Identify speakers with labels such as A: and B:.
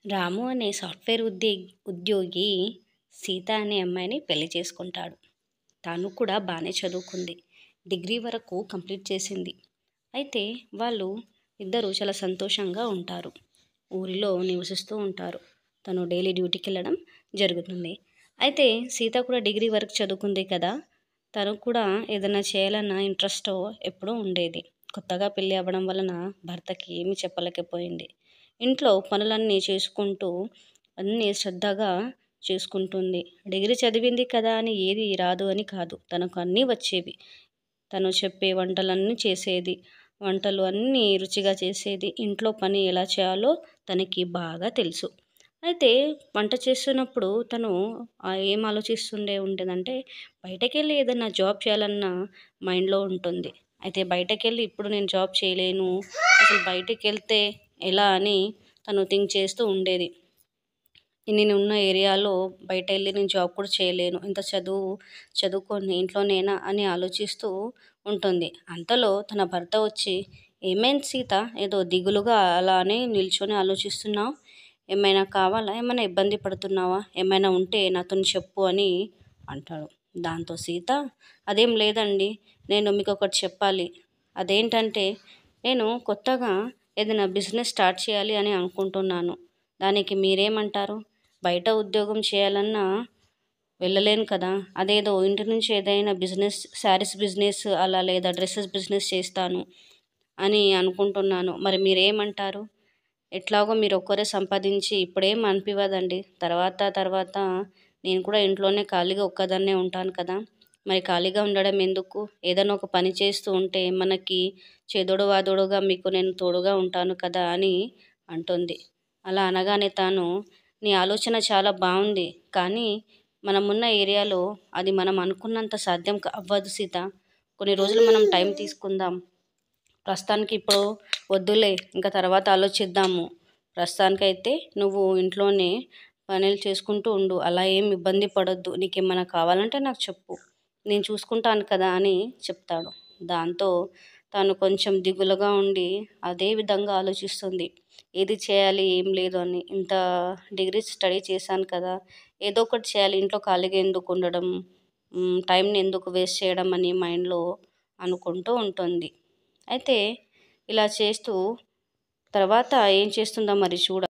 A: రాము అనే సాఫ్ట్వేర్ ఉద్యోగి సీత అనే అమ్మాయిని పెళ్లి చేసుకుంటాడు. తాను కూడా బాగానే చదువుకుంది. డిగ్రీ వరకు కంప్లీట్ చేసింది. అయితే వాళ్ళు ఇద్దరు చాలా సంతోషంగా ఉంటారు. ఊరిలో నివసిస్తూ ఉంటారు. తను డైలీ డ్యూటీకి వెళ్ళడం జరుగుతుంది. అయితే సీత కూడా డిగ్రీ వరకు చదువుకుంది కదా, తను కూడా ఏదైనా చేయాలన్న ఇంట్రెస్ట్ ఎప్పుడూ ఉండేది. కొత్తగా పెళ్ళి అవ్వడం వలన భర్తకి ఏమీ చెప్పలేకపోయింది. ఇంట్లో పనులన్నీ చేసుకుంటూ అన్నీ శ్రద్ధగా చేసుకుంటుంది. డిగ్రీ చదివింది కదా అని ఏది రాదు అని కాదు, తనకు అన్నీ వచ్చేవి. తను చెప్పే వంటలన్నీ చేసేది. వంటలు అన్నీ రుచిగా చేసేది. ఇంట్లో పని ఎలా చేయాలో తనకి బాగా తెలుసు. అయితే వంట చేస్తున్నప్పుడు తను ఏం ఆలోచిస్తుండే ఉండేదంటే, బయటకెళ్ళి ఏదైనా జాబ్ చేయాలన్న మైండ్లో ఉంటుంది. అయితే బయటకెళ్ళి ఇప్పుడు నేను జాబ్ చేయలేను, అసలు బయటకెళ్తే ఎలా అని తను థింక్ చేస్తూ ఉండేది. నేనున్న ఏరియాలో బయట వెళ్ళి నేను జాబ్ కూడా చేయలేను, ఇంత చదువుకొని ఇంట్లోనేనా అని ఆలోచిస్తూ ఉంటుంది. అంతలో తన భర్త వచ్చి, ఏమైంది సీత, ఏదో దిగులుగా అలానే నిల్చొని ఆలోచిస్తున్నావు, ఏమైనా కావాలా, ఏమైనా ఇబ్బంది పడుతున్నావా, ఏమైనా ఉంటే నాతో చెప్పు అని అంటాడు. దాంతో సీత, అదేం లేదండి, నేను మీకు ఒకటి చెప్పాలి. అదేంటంటే, నేను కొత్తగా ఏదైనా బిజినెస్ స్టార్ట్ చేయాలి అని అనుకుంటున్నాను. దానికి మీరేమంటారు? బయట ఉద్యోగం చేయాలన్నా వెళ్ళలేను కదా, అదేదో ఇంటి నుంచి ఏదైనా బిజినెస్, శారీస్ బిజినెస్ అలా లేదా డ్రెస్సెస్ బిజినెస్ చేస్తాను అని అనుకుంటున్నాను. మరి మీరేమంటారు? ఎట్లాగో మీరు ఒక్కరే సంపాదించి ఇప్పుడేం అనిపివ్వదండి. తర్వాత నేను కూడా ఇంట్లోనే ఖాళీగా ఒక్కదాన్నే ఉంటాను కదా, మరి ఖాళీగా ఉండడం ఎందుకు? ఏదైనా ఒక పని చేస్తూ ఉంటే మనకి చేదోడు వాదోడుగా మీకు నేను తోడుగా ఉంటాను కదా అని అంటుంది. అలా అనగానే తాను, నీ ఆలోచన చాలా బాగుంది, కానీ మనమున్న ఏరియాలో అది మనం అనుకున్నంత సాధ్యం అవ్వదు సీత. కొన్ని రోజులు మనం టైం తీసుకుందాం. ప్రస్తుతానికి ఇప్పుడు వద్దులే, ఇంకా తర్వాత ఆలోచిద్దాము. ప్రస్తుతానికైతే నువ్వు ఇంట్లోనే పనులు చేసుకుంటూ ఉండు, అలా ఏం ఇబ్బంది పడొద్దు. నీకేమైనా కావాలంటే నాకు చెప్పు, నేను చూసుకుంటాను కదా అని చెప్తాడు. దాంతో తాను కొంచెం దిగులుగా ఉండి అదే విధంగా ఆలోచిస్తుంది. ఏది చేయాలి ఏం లేదు అని. ఇంత డిగ్రీ స్టడీ చేశాను కదా, ఏదో ఒకటి చేయాలి, ఇంట్లో ఖాళీగా ఎందుకు ఉండడం, టైంని ఎందుకు వేస్ట్ చేయడం అని మైండ్లో అనుకుంటూ ఉంటుంది. అయితే ఇలా చేస్తూ తర్వాత ఏం చేస్తుందో మరి